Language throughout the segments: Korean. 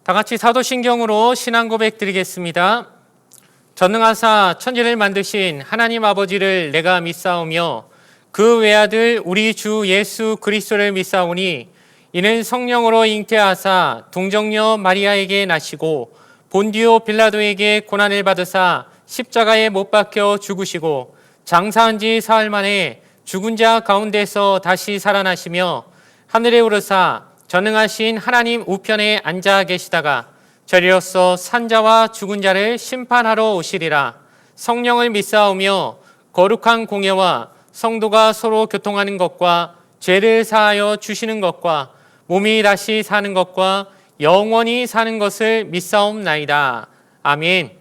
다 같이 사도신경으로 신앙 고백 드리겠습니다. 전능하사 천지를 만드신 하나님 아버지를 내가 믿사오며 그 외아들 우리 주 예수 그리스도를 믿사오니 이는 성령으로 잉태하사 동정녀 마리아에게 나시고 본디오 빌라도에게 고난을 받으사 십자가에 못 박혀 죽으시고 장사한 지 사흘 만에 죽은 자 가운데서 다시 살아나시며 하늘에 오르사 전능하신 하나님 우편에 앉아 계시다가 저리로서 산자와 죽은 자를 심판하러 오시리라. 성령을 믿사오며 거룩한 공예와 성도가 서로 교통하는 것과 죄를 사하여 주시는 것과 몸이 다시 사는 것과 영원히 사는 것을 믿사옵나이다. 아멘.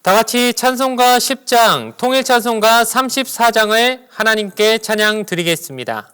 다 같이 찬송가 10장, 통일 찬송가 34장을 하나님께 찬양 드리겠습니다.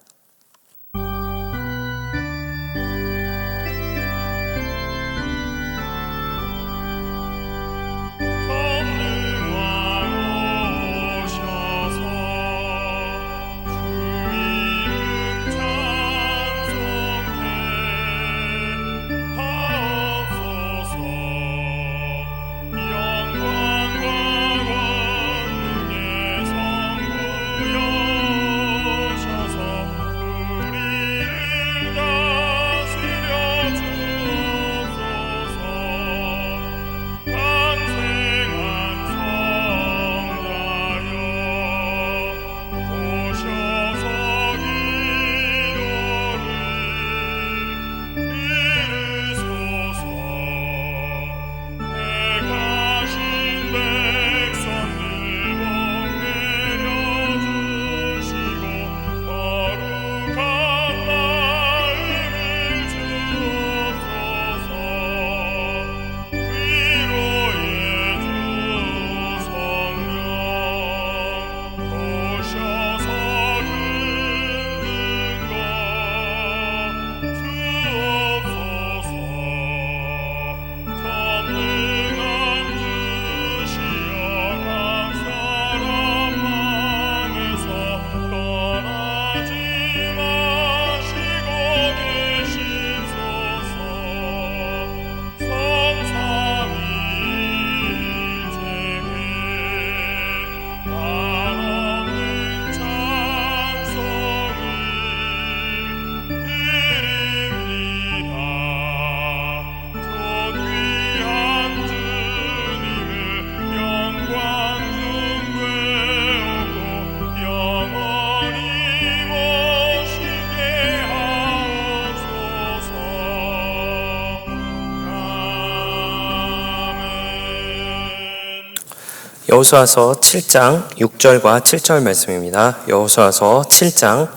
여호수아서 7장 6절과 7절 말씀입니다. 여호수아서 7장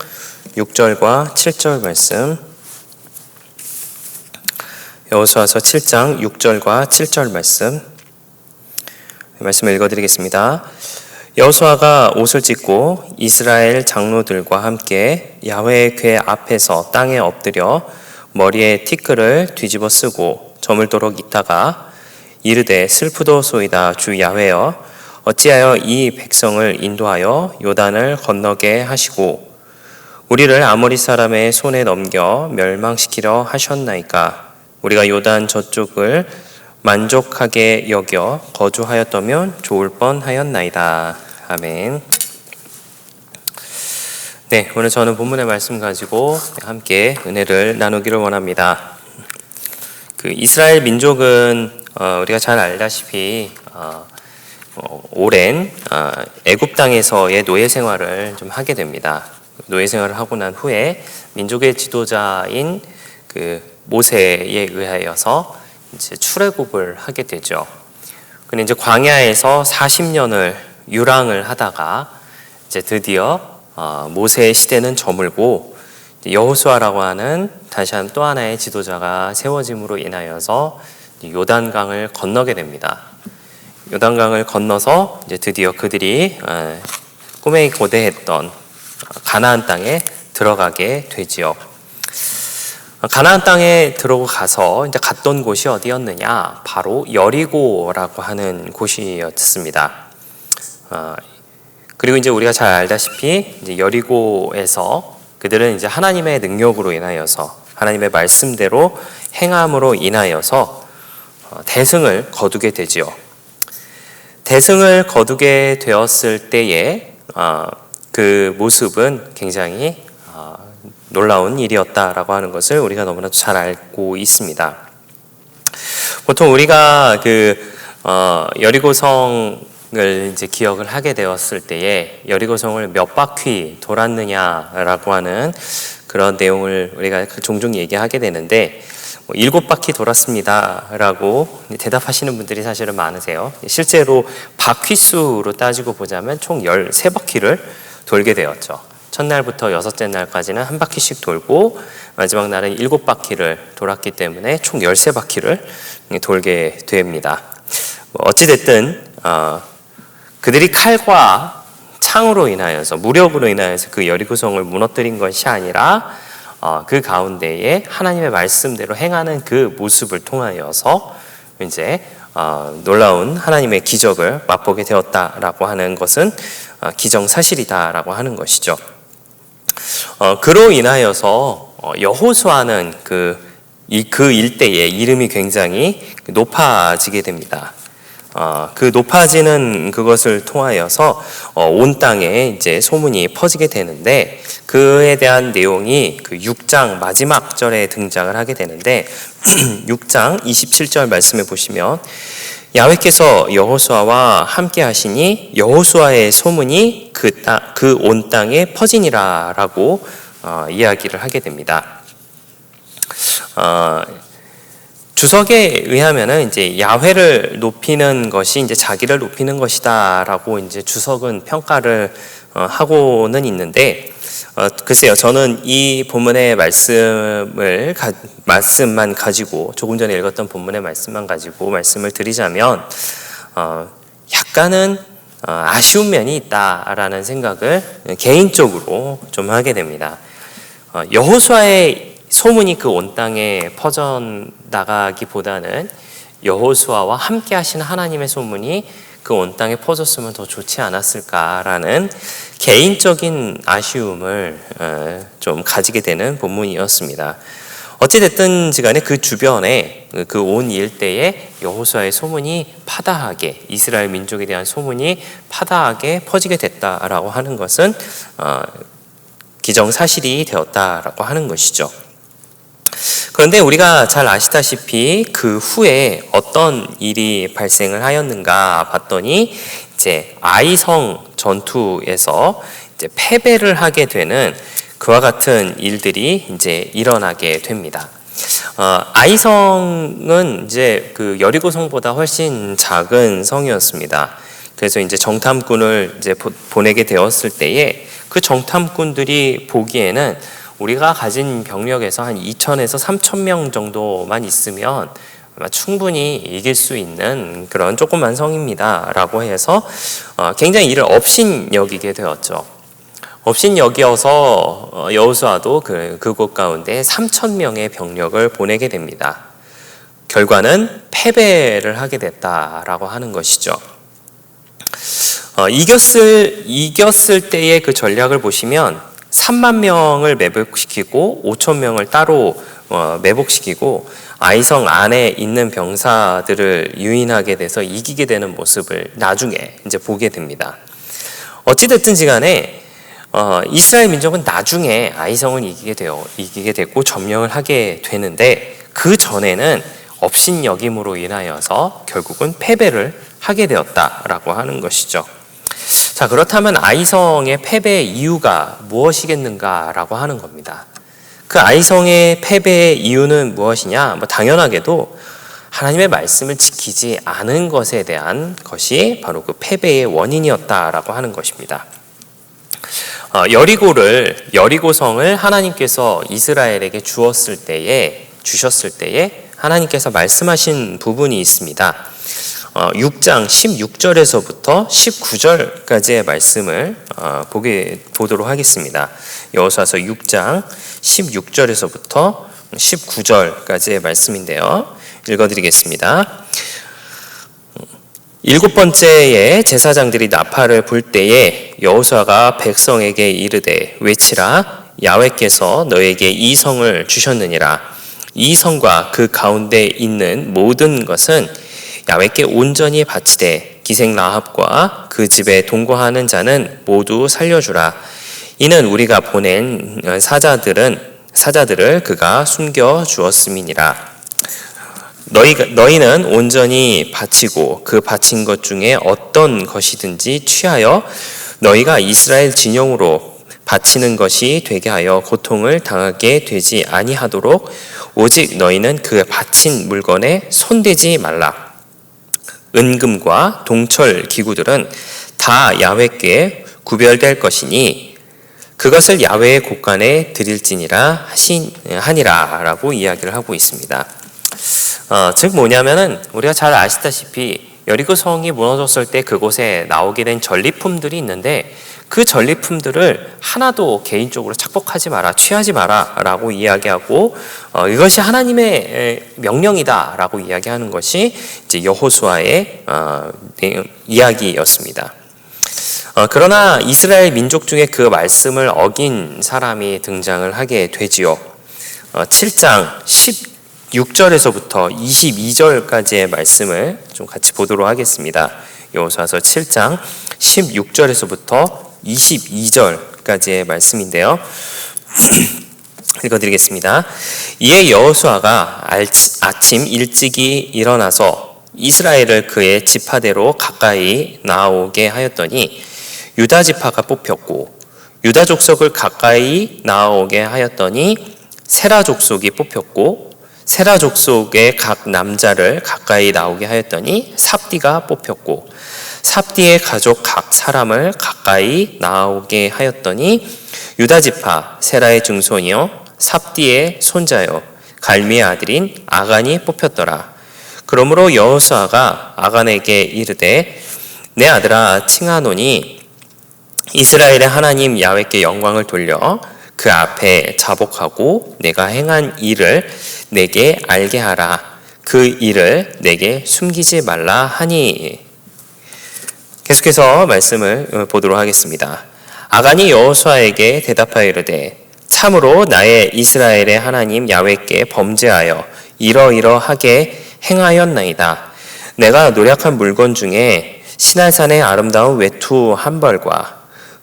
6절과 7절 말씀. 여호수아서 7장 6절과 7절 말씀을 읽어드리겠습니다. 여호수아가 옷을 찢고 이스라엘 장로들과 함께 야훼의 궤 앞에서 땅에 엎드려 머리에 티끌을 뒤집어 쓰고 저물도록 있다가 이르되 슬프도소이다 주 야훼여 어찌하여 이 백성을 인도하여 요단을 건너게 하시고 우리를 아모리 사람의 손에 넘겨 멸망시키려 하셨나이까. 우리가 요단 저쪽을 만족하게 여겨 거주하였다면 좋을 뻔하였나이다. 아멘. 네, 오늘 저는 본문의 말씀 가지고 함께 은혜를 나누기를 원합니다. 이스라엘 민족은 우리가 잘 알다시피 오랜 애굽 땅에서의 노예 생활을 좀 하게 됩니다. 노예 생활을 하고 난 후에 민족의 지도자인 모세에 의하여서 이제 출애굽을 하게 되죠. 근데 이제 광야에서 40년을 유랑을 하다가 이제 드디어 모세의 시대는 저물고 여호수아라고 하는 다시 한 또 하나의 지도자가 세워짐으로 인하여서 요단강을 건너게 됩니다. 요단강을 건너서 이제 드디어 그들이 꿈에 고대했던 가나안 땅에 들어가게 되지요. 가나안 땅에 들어가서 이제 갔던 곳이 어디였느냐? 바로 여리고라고 하는 곳이었습니다. 그리고 이제 우리가 잘 알다시피 이제 여리고에서 그들은 이제 하나님의 능력으로 인하여서 하나님의 말씀대로 행함으로 인하여서 대승을 거두게 되지요. 대승을 거두게 되었을 때에 그 모습은 굉장히 놀라운 일이었다라고 하는 것을 우리가 너무나도 잘 알고 있습니다. 보통 우리가 여리고성을 이제 기억을 하게 되었을 때에 여리고성을 몇 바퀴 돌았느냐라고 하는 그런 내용을 우리가 종종 얘기하게 되는데 7바퀴 돌았습니다라고 대답하시는 분들이 사실은 많으세요. 실제로 바퀴수로 따지고 보자면 총 13바퀴를 돌게 되었죠. 첫날부터 여섯째 날까지는 한 바퀴씩 돌고 마지막 날은 7바퀴를 돌았기 때문에 총 13바퀴를 돌게 됩니다. 어찌됐든 그들이 칼과 창으로 인하여서 무력으로 인하여서 그 여리고성을 무너뜨린 것이 아니라 그 가운데에 하나님의 말씀대로 행하는 그 모습을 통하여서 이제 놀라운 하나님의 기적을 맛보게 되었다라고 하는 것은 기정사실이다라고 하는 것이죠. 그로 인하여서 여호수아는 그 일대에 이름이 굉장히 높아지게 됩니다. 그 높아지는 그것을 통하여서 온 땅에 이제 소문이 퍼지게 되는데 그에 대한 내용이 그 6장 마지막 절에 등장을 하게 되는데 6장 27절 말씀에 보시면 야훼께서 여호수아와 함께 하시니 여호수아의 소문이 그 온 땅에 퍼지니라라고 이야기를 하게 됩니다. 주석에 의하면은 이제 야훼를 높이는 것이 이제 자기를 높이는 것이다라고 이제 주석은 평가를 하고는 있는데 글쎄요, 저는 이 본문의 말씀만 가지고 조금 전에 읽었던 본문의 말씀만 가지고 말씀을 드리자면 약간은 아쉬운 면이 있다라는 생각을 개인적으로 좀 하게 됩니다. 여호수아의 소문이 그 온 땅에 퍼져 나가기보다는 여호수아와 함께 하시는 하나님의 소문이 그 온 땅에 퍼졌으면 더 좋지 않았을까라는 개인적인 아쉬움을 좀 가지게 되는 본문이었습니다. 어찌됐든 간에 그 주변에 그 온 일대에 여호수아의 소문이 파다하게 이스라엘 민족에 대한 소문이 파다하게 퍼지게 됐다라고 하는 것은 기정사실이 되었다라고 하는 것이죠. 그런데 우리가 잘 아시다시피 그 후에 어떤 일이 발생을 하였는가 봤더니 이제 아이성 전투에서 이제 패배를 하게 되는 그와 같은 일들이 이제 일어나게 됩니다. 아이성은 이제 그 여리고성보다 훨씬 작은 성이었습니다. 그래서 이제 정탐꾼을 이제 보내게 되었을 때에 그 정탐꾼들이 보기에는 우리가 가진 병력에서 한 2,000에서 3,000명 정도만 있으면 아마 충분히 이길 수 있는 그런 조그만 성입니다라고 해서 굉장히 이를 업신여기게 되었죠. 업신여기어서 여호수아도 그곳 가운데 3,000명의 병력을 보내게 됩니다. 결과는 패배를 하게 됐다라고 하는 것이죠. 이겼을 때의 그 전략을 보시면 3만 명을 매복시키고 5,000명을 따로 매복시키고 아이성 안에 있는 병사들을 유인하게 돼서 이기게 되는 모습을 나중에 이제 보게 됩니다. 어찌됐든지 간에 이스라엘 민족은 나중에 아이성을 이기게 됐고 점령을 하게 되는데 그 전에는 업신여김으로 인하여서 결국은 패배를 하게 되었다라고 하는 것이죠. 자, 그렇다면 아이성의 패배의 이유가 무엇이겠는가라고 하는 겁니다. 그 아이성의 패배의 이유는 무엇이냐? 당연하게도 하나님의 말씀을 지키지 않은 것에 대한 것이 바로 그 패배의 원인이었다라고 하는 것입니다. 여리고성을 하나님께서 이스라엘에게 주셨을 때에 하나님께서 말씀하신 부분이 있습니다. 6장 16절에서부터 19절까지의 말씀을 보도록 하겠습니다. 여호수아서 6장 16절에서부터 19절까지의 말씀인데요. 읽어드리겠습니다. 7번째에 제사장들이 나팔을 불 때에 여호수아가 백성에게 이르되 외치라 야훼께서 너에게 이 성을 주셨느니라. 이 성과 그 가운데 있는 모든 것은 야훼께 온전히 바치되 기생 라합과 그 집에 동거하는 자는 모두 살려주라. 이는 우리가 보낸 사자들을 그가 숨겨 주었음이니라. 너희는 온전히 바치고 그 바친 것 중에 어떤 것이든지 취하여 너희가 이스라엘 진영으로 바치는 것이 되게 하여 고통을 당하게 되지 아니하도록 오직 너희는 그 바친 물건에 손대지 말라. 은금과 동철 기구들은 다 야훼께 구별될 것이니 그것을 야훼의 곳간에 드릴지니라 하니라라고 이야기를 하고 있습니다. 즉 뭐냐면은 우리가 잘 아시다시피 여리고 성이 무너졌을 때 그곳에 나오게 된 전리품들이 있는데 그 전리품들을 하나도 개인적으로 착복하지 마라, 취하지 마라라고 이야기하고 이것이 하나님의 명령이다라고 이야기하는 것이 이제 여호수아의 이야기였습니다. 그러나 이스라엘 민족 중에 그 말씀을 어긴 사람이 등장을 하게 되지요. 7장 16절에서부터 22절까지의 말씀을 좀 같이 보도록 하겠습니다. 여호수아서 7장 16절에서부터 22절까지의 말씀인데요. 읽어드리겠습니다. 이에 여호수아가 아침 일찍이 일어나서 이스라엘을 그의 지파대로 가까이 나오게 하였더니 유다 지파가 뽑혔고 유다 족속을 가까이 나오게 하였더니 세라 족속이 뽑혔고 세라 족속의 각 남자를 가까이 나오게 하였더니 삽디가 뽑혔고 삽디의 가족 각 사람을 가까이 나오게 하였더니 유다 지파 세라의 증손이요 삽디의 손자요 갈미의 아들인 아간이 뽑혔더라. 그러므로 여호수아가 아간에게 이르되 내 아들아 칭하노니 이스라엘의 하나님 야훼께 영광을 돌려 그 앞에 자복하고 내가 행한 일을 내게 알게 하라. 그 일을 내게 숨기지 말라 하니. 계속해서 말씀을 보도록 하겠습니다. 아간이 여호수아에게 대답하여 이르되 참으로 나의 이스라엘의 하나님 야훼께 범죄하여 이러이러하게 행하였나이다. 내가 노력한 물건 중에 시날산의 아름다운 외투 한 벌과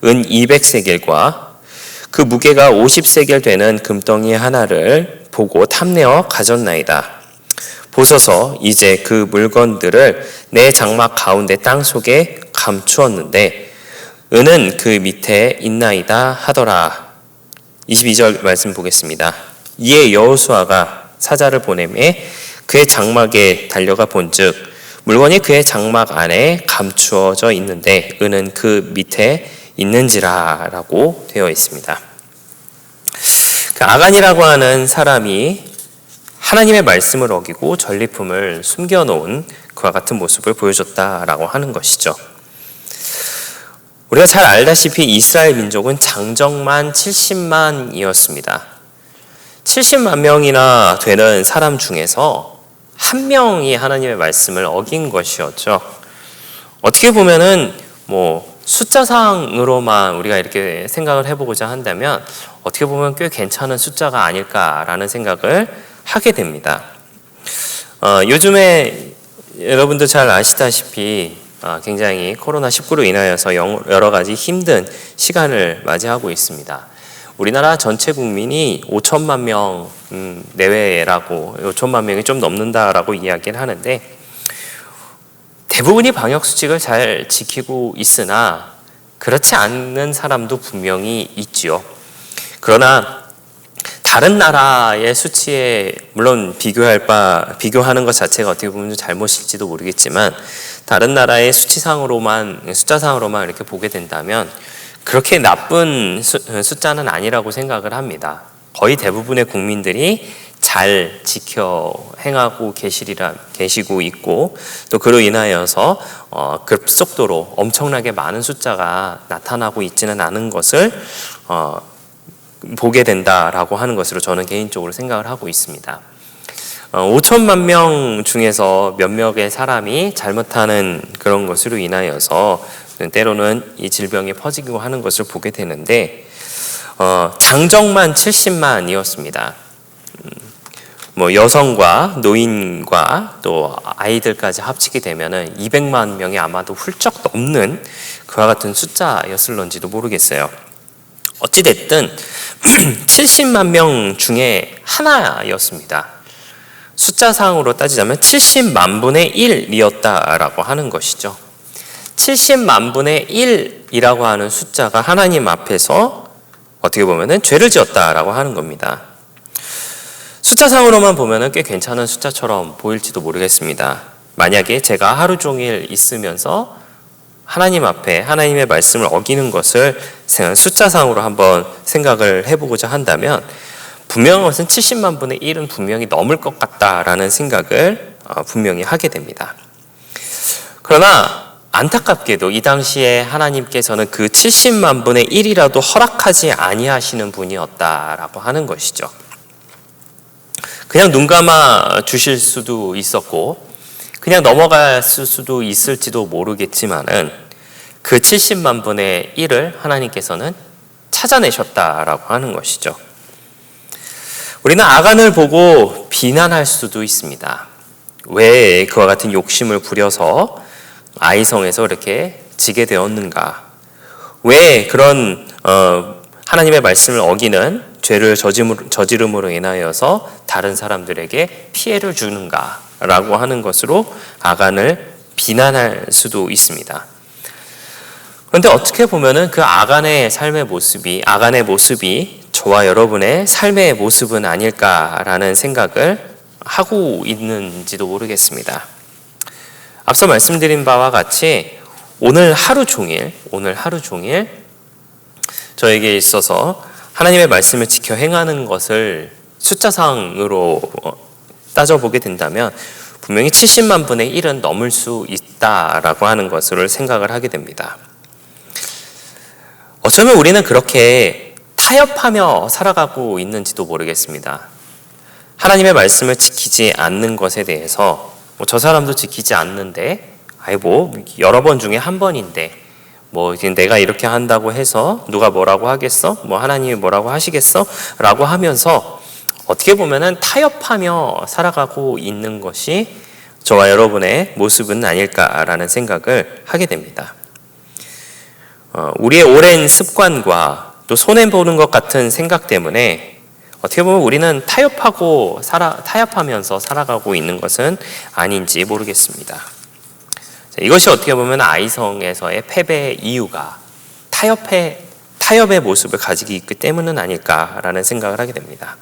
은 200세겔과 그 무게가 50세겔 되는 금덩이 하나를 보고 탐내어 가졌나이다. 보소서 이제 그 물건들을 내 장막 가운데 땅 속에 감추었는데 은은 그 밑에 있나이다 하더라. 22절 말씀 보겠습니다. 이에 여호수아가 사자를 보내매 그의 장막에 달려가 본즉 물건이 그의 장막 안에 감추어져 있는데 은은 그 밑에 있는지라 라고 되어 있습니다. 그 아간이라고 하는 사람이 하나님의 말씀을 어기고 전리품을 숨겨놓은 그와 같은 모습을 보여줬다라고 하는 것이죠. 우리가 잘 알다시피 이스라엘 민족은 장정만 70만이었습니다. 70만 명이나 되는 사람 중에서 한 명이 하나님의 말씀을 어긴 것이었죠. 어떻게 보면은 숫자상으로만 우리가 이렇게 생각을 해보고자 한다면 어떻게 보면 꽤 괜찮은 숫자가 아닐까라는 생각을 하게 됩니다. 요즘에 여러분도 잘 아시다시피 굉장히 코로나19로 인하여서 여러 가지 힘든 시간을 맞이하고 있습니다. 우리나라 전체 국민이 5천만 명 내외라고 5천만 명이 좀 넘는다라고 이야기를 하는데 대부분이 방역수칙을 잘 지키고 있으나 그렇지 않는 사람도 분명히 있지요. 그러나 다른 나라의 수치에 물론 비교하는 것 자체가 어떻게 보면 잘못일지도 모르겠지만 다른 나라의 숫자상으로만 이렇게 보게 된다면 그렇게 나쁜 숫자는 아니라고 생각을 합니다. 거의 대부분의 국민들이 잘 지켜 행하고 계시고 있고 또 그로 인하여서 급속도로 엄청나게 많은 숫자가 나타나고 있지는 않은 것을 보게 된다라고 하는 것으로 저는 개인적으로 생각을 하고 있습니다. 5천만 명 중에서 몇 명의 사람이 잘못하는 그런 것으로 인하여서 때로는 이 질병이 퍼지고 하는 것을 보게 되는데 장정만 70만이었습니다. 여성과 노인과 또 아이들까지 합치게 되면은 200만 명이 아마도 훌쩍 넘는 그와 같은 숫자였을런지도 모르겠어요. 어찌됐든 70만 명 중에 하나였습니다. 숫자상으로 따지자면 70만 분의 1이었다라고 하는 것이죠. 70만 분의 1이라고 하는 숫자가 하나님 앞에서 어떻게 보면은 죄를 지었다라고 하는 겁니다. 숫자상으로만 보면은 꽤 괜찮은 숫자처럼 보일지도 모르겠습니다. 만약에 제가 하루 종일 있으면서 하나님 앞에 하나님의 말씀을 어기는 것을 숫자상으로 한번 생각을 해보고자 한다면 분명한 것은 70만 분의 1은 분명히 넘을 것 같다라는 생각을 분명히 하게 됩니다. 그러나 안타깝게도 이 당시에 하나님께서는 그 70만 분의 1이라도 허락하지 아니하시는 분이었다라고 하는 것이죠. 그냥 눈 감아 주실 수도 있었고 그냥 넘어갔을 수도 있을지도 모르겠지만은 그 70만 분의 1을 하나님께서는 찾아내셨다라고 하는 것이죠. 우리는 아간을 보고 비난할 수도 있습니다. 왜 그와 같은 욕심을 부려서 아이성에서 이렇게 지게 되었는가? 왜 그런 하나님의 말씀을 어기는 죄를 저지름으로 인하여서 다른 사람들에게 피해를 주는가라고 하는 것으로 아간을 비난할 수도 있습니다. 그런데 어떻게 보면은 그 아간의 모습이 저와 여러분의 삶의 모습은 아닐까라는 생각을 하고 있는지도 모르겠습니다. 앞서 말씀드린 바와 같이 오늘 하루 종일 저에게 있어서 하나님의 말씀을 지켜 행하는 것을 숫자상으로 따져보게 된다면 분명히 70만 분의 1은 넘을 수 있다라고 하는 것을 생각을 하게 됩니다. 어쩌면 우리는 그렇게 타협하며 살아가고 있는지도 모르겠습니다. 하나님의 말씀을 지키지 않는 것에 대해서 저 사람도 지키지 않는데 여러 번 중에 한 번인데 내가 이렇게 한다고 해서 누가 뭐라고 하겠어? 하나님이 뭐라고 하시겠어? 라고 하면서 어떻게 보면은 타협하며 살아가고 있는 것이 저와 여러분의 모습은 아닐까라는 생각을 하게 됩니다. 우리의 오랜 습관과 또 손해보는 것 같은 생각 때문에 어떻게 보면 우리는 타협하면서 살아가고 있는 것은 아닌지 모르겠습니다. 이것이 어떻게 보면 아이성에서의 패배의 이유가 타협의 모습을 가지고 있기 때문은 아닐까라는 생각을 하게 됩니다.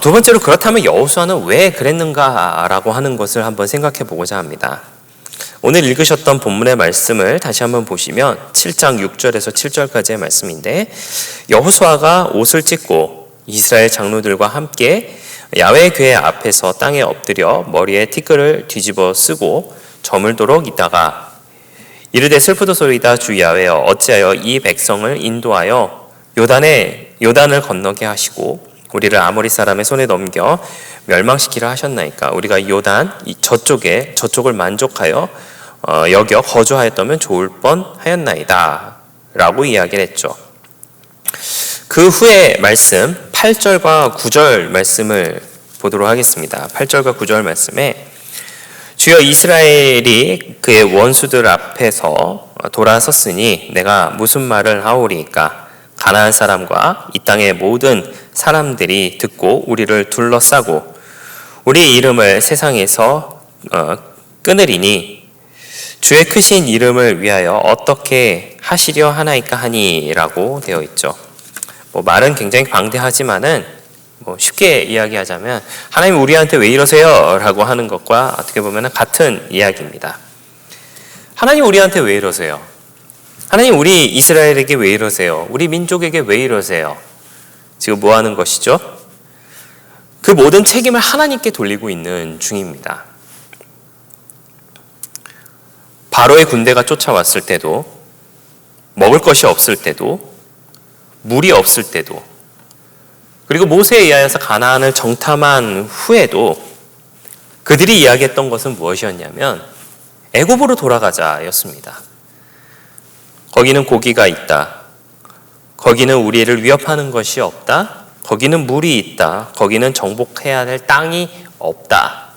두 번째로 그렇다면 여호수아는 왜 그랬는가라고 하는 것을 한번 생각해 보고자 합니다. 오늘 읽으셨던 본문의 말씀을 다시 한번 보시면 7장 6절에서 7절까지의 말씀인데 여호수아가 옷을 찢고 이스라엘 장로들과 함께 야훼 궤 앞에서 땅에 엎드려 머리에 티끌을 뒤집어 쓰고 저물도록 있다가 이르되 슬프도소이다 주 야훼여 어찌하여 이 백성을 인도하여 요단을 건너게 하시고 우리를 아모리 사람의 손에 넘겨 멸망시키려 하셨나이까. 우리가 요단 저쪽을 만족하여 여겨 거주하였다면 좋을 뻔하였나이다 라고 이야기를 했죠. 그 후에 말씀 8절과 9절 말씀을 보도록 하겠습니다. 8절과 9절 말씀에 주여 이스라엘이 그의 원수들 앞에서 돌아섰으니 내가 무슨 말을 하오리이까. 가나안 사람과 이 땅의 모든 사람들이 듣고 우리를 둘러싸고 우리 이름을 세상에서 끊으리니 주의 크신 이름을 위하여 어떻게 하시려 하나이까 하니라고 되어 있죠. 말은 굉장히 방대하지만은 쉽게 이야기하자면 하나님 우리한테 왜 이러세요? 라고 하는 것과 어떻게 보면 같은 이야기입니다. 하나님 우리한테 왜 이러세요? 하나님 우리 이스라엘에게 왜 이러세요? 우리 민족에게 왜 이러세요? 지금 뭐 하는 것이죠? 그 모든 책임을 하나님께 돌리고 있는 중입니다. 바로의 군대가 쫓아왔을 때도 먹을 것이 없을 때도 물이 없을 때도 그리고 모세에 의하여서 가나안을 정탐한 후에도 그들이 이야기했던 것은 무엇이었냐면 애굽으로 돌아가자였습니다. 거기는 고기가 있다. 거기는 우리를 위협하는 것이 없다. 거기는 물이 있다. 거기는 정복해야 될 땅이 없다.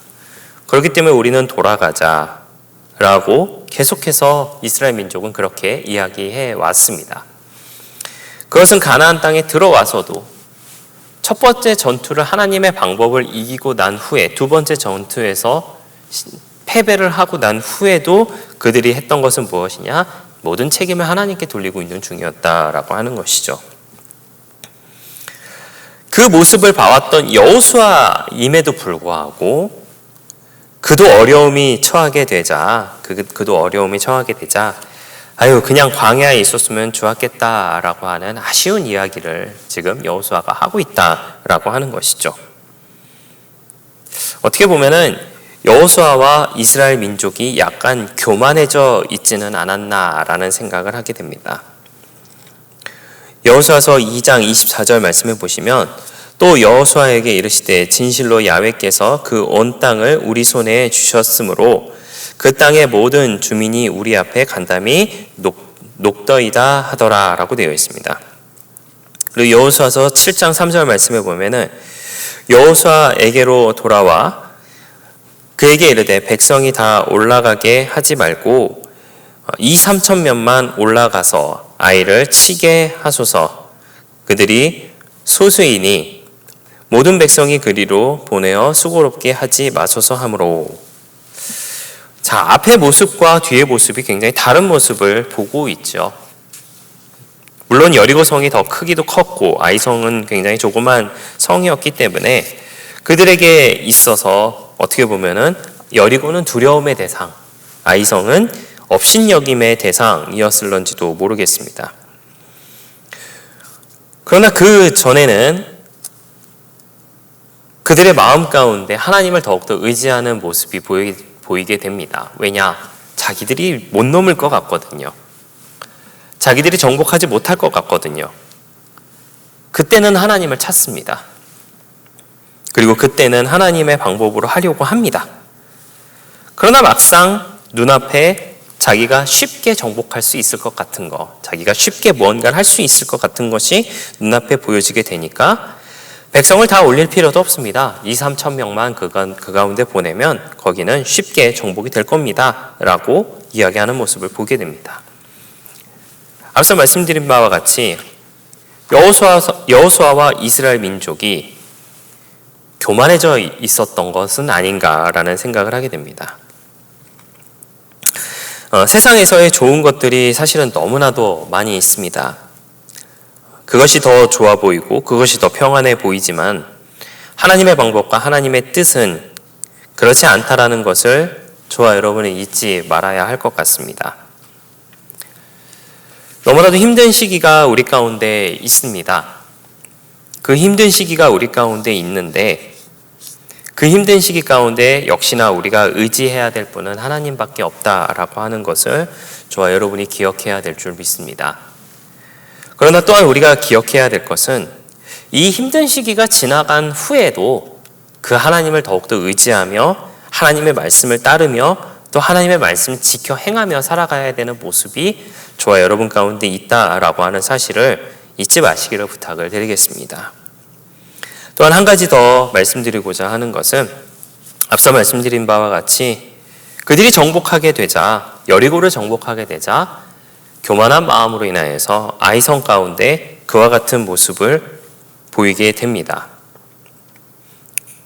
그렇기 때문에 우리는 돌아가자 라고 계속해서 이스라엘 민족은 그렇게 이야기해 왔습니다. 그것은 가나안 땅에 들어와서도 첫 번째 전투를 하나님의 방법을 이기고 난 후에 두 번째 전투에서 패배를 하고 난 후에도 그들이 했던 것은 무엇이냐? 모든 책임을 하나님께 돌리고 있는 중이었다라고 하는 것이죠. 그 모습을 봐왔던 여호수아임에도 불구하고 그도 어려움이 처하게 되자 그냥 광야에 있었으면 좋았겠다라고 하는 아쉬운 이야기를 지금 여호수아가 하고 있다라고 하는 것이죠. 어떻게 보면은 여호수아와 이스라엘 민족이 약간 교만해져 있지는 않았나라는 생각을 하게 됩니다. 여호수아서 2장 24절 말씀해 보시면 또 여호수아에게 이르시되 진실로 야훼께서 그 온 땅을 우리 손에 주셨으므로 그 땅의 모든 주민이 우리 앞에 간담이 녹더이다 하더라 라고 되어 있습니다. 그리고 여호수아서 7장 3절 말씀해 보면은 여호수아에게로 돌아와 그에게 이르되 백성이 다 올라가게 하지 말고 2-3천 명만 올라가서 아이를 치게 하소서. 그들이 소수이니 모든 백성이 그리로 보내어 수고롭게 하지 마소서 하므로. 자, 앞의 모습과 뒤의 모습이 굉장히 다른 모습을 보고 있죠. 물론 여리고 성이 더 크기도 컸고 아이성은 굉장히 조그만 성이었기 때문에 그들에게 있어서 어떻게 보면은 여리고는 두려움의 대상, 아이성은 업신여김의 대상이었을런지도 모르겠습니다. 그러나 그 전에는 그들의 마음 가운데 하나님을 더욱더 의지하는 모습이 보이게 됩니다. 왜냐? 자기들이 못 넘을 것 같거든요. 자기들이 정복하지 못할 것 같거든요. 그때는 하나님을 찾습니다. 그리고 그때는 하나님의 방법으로 하려고 합니다. 그러나 막상 눈앞에 자기가 쉽게 정복할 수 있을 것 같은 거, 자기가 쉽게 무언가를 할 수 있을 것 같은 것이 눈앞에 보여지게 되니까 백성을 다 올릴 필요도 없습니다. 2-3천 명만 그 가운데 보내면 거기는 쉽게 정복이 될 겁니다. 라고 이야기하는 모습을 보게 됩니다. 앞서 말씀드린 바와 같이 여호수아와 이스라엘 민족이 교만해져 있었던 것은 아닌가라는 생각을 하게 됩니다. 세상에서의 좋은 것들이 사실은 너무나도 많이 있습니다. 그것이 더 좋아 보이고 그것이 더 평안해 보이지만 하나님의 방법과 하나님의 뜻은 그렇지 않다라는 것을 저와 여러분이 잊지 말아야 할 것 같습니다. 너무나도 힘든 시기가 우리 가운데 있습니다. 그 힘든 시기가 우리 가운데 있는데 그 힘든 시기 가운데 역시나 우리가 의지해야 될 분은 하나님밖에 없다라고 하는 것을 저와 여러분이 기억해야 될 줄 믿습니다. 그러나 또한 우리가 기억해야 될 것은 이 힘든 시기가 지나간 후에도 그 하나님을 더욱더 의지하며 하나님의 말씀을 따르며 또 하나님의 말씀을 지켜 행하며 살아가야 되는 모습이 저와 여러분 가운데 있다라고 하는 사실을 잊지 마시기를 부탁을 드리겠습니다. 또한 한 가지 더 말씀드리고자 하는 것은 앞서 말씀드린 바와 같이 그들이 정복하게 되자, 여리고를 정복하게 되자 교만한 마음으로 인하여서 아이성 가운데 그와 같은 모습을 보이게 됩니다.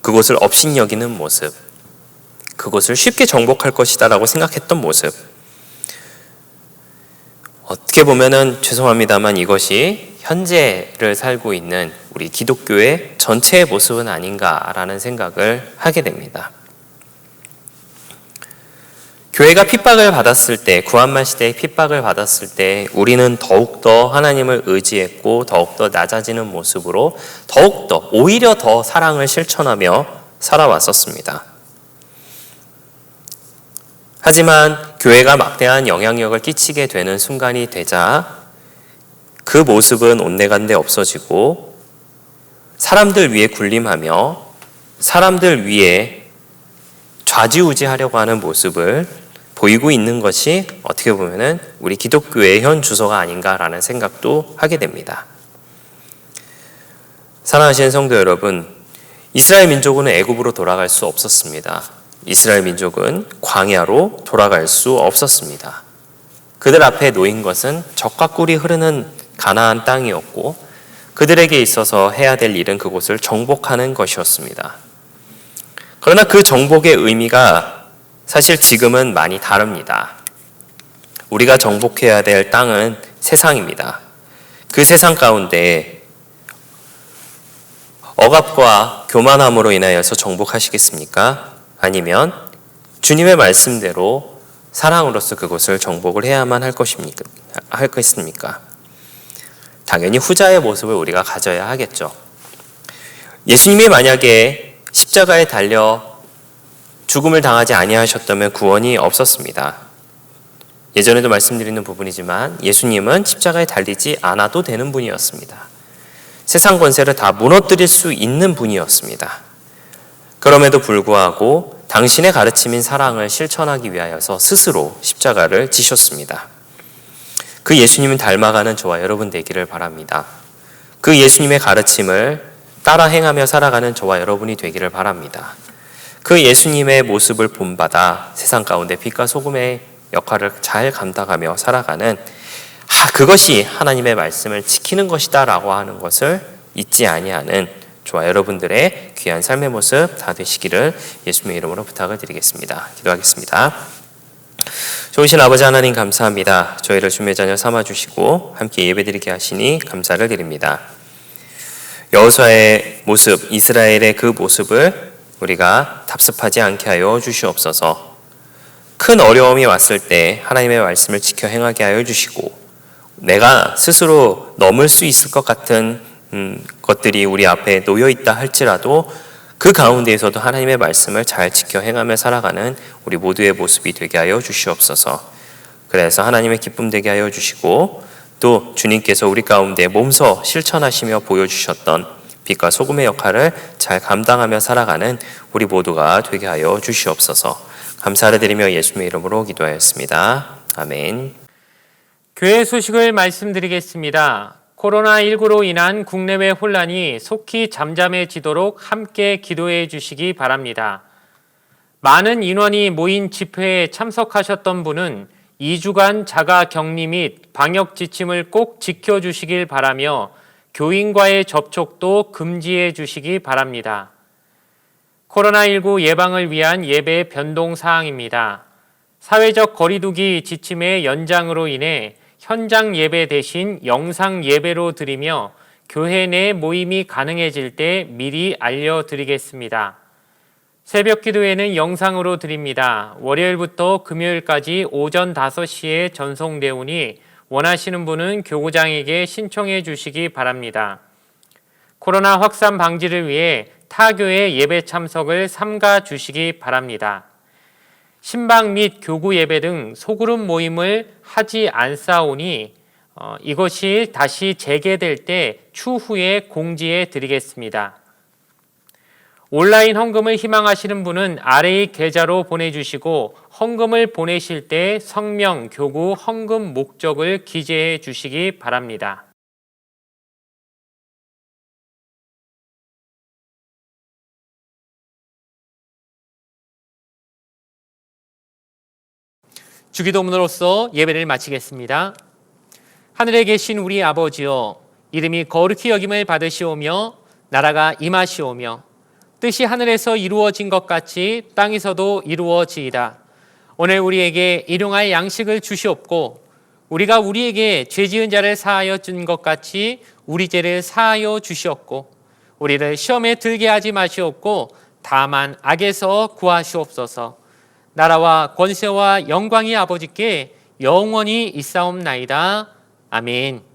그곳을 업신여기는 모습, 그곳을 쉽게 정복할 것이다라고 생각했던 모습. 어떻게 보면은 죄송합니다만 이것이 현재를 살고 있는 우리 기독교의 전체의 모습은 아닌가라는 생각을 하게 됩니다. 교회가 핍박을 받았을 때, 구한말 시대에 핍박을 받았을 때 우리는 더욱더 하나님을 의지했고 더욱더 낮아지는 모습으로 더욱더 오히려 더 사랑을 실천하며 살아왔었습니다. 하지만 교회가 막대한 영향력을 끼치게 되는 순간이 되자 그 모습은 온데간데 없어지고 사람들 위에 군림하며 사람들 위에 좌지우지하려고 하는 모습을 보이고 있는 것이 어떻게 보면은 우리 기독교의 현 주소가 아닌가라는 생각도 하게 됩니다. 사랑하시는 성도 여러분, 이스라엘 민족은 애굽으로 돌아갈 수 없었습니다. 이스라엘 민족은 광야로 돌아갈 수 없었습니다. 그들 앞에 놓인 것은 젖과 꿀이 흐르는 가나안 땅이었고 그들에게 있어서 해야 될 일은 그곳을 정복하는 것이었습니다. 그러나 그 정복의 의미가 사실 지금은 많이 다릅니다. 우리가 정복해야 될 땅은 세상입니다. 그 세상 가운데 억압과 교만함으로 인하여서 정복하시겠습니까? 아니면 주님의 말씀대로 사랑으로서 그것을 정복을 해야만 하겠습니까? 당연히 후자의 모습을 우리가 가져야 하겠죠. 예수님이 만약에 십자가에 달려 죽음을 당하지 아니하셨다면 구원이 없었습니다. 예전에도 말씀드리는 부분이지만 예수님은 십자가에 달리지 않아도 되는 분이었습니다. 세상 권세를 다 무너뜨릴 수 있는 분이었습니다. 그럼에도 불구하고 당신의 가르침인 사랑을 실천하기 위하여서 스스로 십자가를 지셨습니다. 그 예수님을 닮아가는 저와 여러분 되기를 바랍니다. 그 예수님의 가르침을 따라 행하며 살아가는 저와 여러분이 되기를 바랍니다. 그 예수님의 모습을 본받아 세상 가운데 빛과 소금의 역할을 잘 감당하며 살아가는 그것이 하나님의 말씀을 지키는 것이다 라고 하는 것을 잊지 아니하는 저와 여러분들의 귀한 삶의 모습 다 되시기를 예수님의 이름으로 부탁을 드리겠습니다. 기도하겠습니다. 좋으신 아버지 하나님 감사합니다. 저희를 주님의 자녀 삼아주시고 함께 예배드리게 하시니 감사를 드립니다. 여호수아의 모습, 이스라엘의 그 모습을 우리가 답습하지 않게 하여 주시옵소서. 큰 어려움이 왔을 때 하나님의 말씀을 지켜 행하게 하여 주시고 내가 스스로 넘을 수 있을 것 같은 것들이 우리 앞에 놓여 있다 할지라도 그 가운데에서도 하나님의 말씀을 잘 지켜 행하며 살아가는 우리 모두의 모습이 되게 하여 주시옵소서. 그래서 하나님의 기쁨 되게 하여 주시고 또 주님께서 우리 가운데 몸소 실천하시며 보여주셨던 빛과 소금의 역할을 잘 감당하며 살아가는 우리 모두가 되게 하여 주시옵소서. 감사를 드리며 예수님의 이름으로 기도하였습니다. 아멘. 교회 소식을 말씀드리겠습니다. 코로나19로 인한 국내외 혼란이 속히 잠잠해지도록 함께 기도해 주시기 바랍니다. 많은 인원이 모인 집회에 참석하셨던 분은 2주간 자가 격리 및 방역 지침을 꼭 지켜주시길 바라며 교인과의 접촉도 금지해 주시기 바랍니다. 코로나19 예방을 위한 예배 변동 사항입니다. 사회적 거리두기 지침의 연장으로 인해 현장 예배 대신 영상 예배로 드리며 교회 내 모임이 가능해질 때 미리 알려드리겠습니다. 새벽 기도회는 영상으로 드립니다. 월요일부터 금요일까지 오전 5시에 전송되오니 원하시는 분은 교구장에게 신청해 주시기 바랍니다. 코로나 확산 방지를 위해 타 교회 예배 참석을 삼가 주시기 바랍니다. 신방 및 교구 예배 등 소그룹 모임을 하지 않사오니 이것이 다시 재개될 때 추후에 공지해 드리겠습니다. 온라인 헌금을 희망하시는 분은 아래의 계좌로 보내주시고 헌금을 보내실 때 성명, 교구, 헌금 목적을 기재해 주시기 바랍니다. 주기도문으로서 예배를 마치겠습니다. 하늘에 계신 우리 아버지여, 이름이 거룩히 여김을 받으시오며 나라가 임하시오며 뜻이 하늘에서 이루어진 것 같이 땅에서도 이루어지이다. 오늘 우리에게 일용할 양식을 주시옵고 우리가 우리에게 죄 지은 자를 사하여 준 것 같이 우리 죄를 사하여 주시옵고 우리를 시험에 들게 하지 마시옵고 다만 악에서 구하시옵소서. 나라와 권세와 영광이 아버지께 영원히 있사옵나이다. 아멘.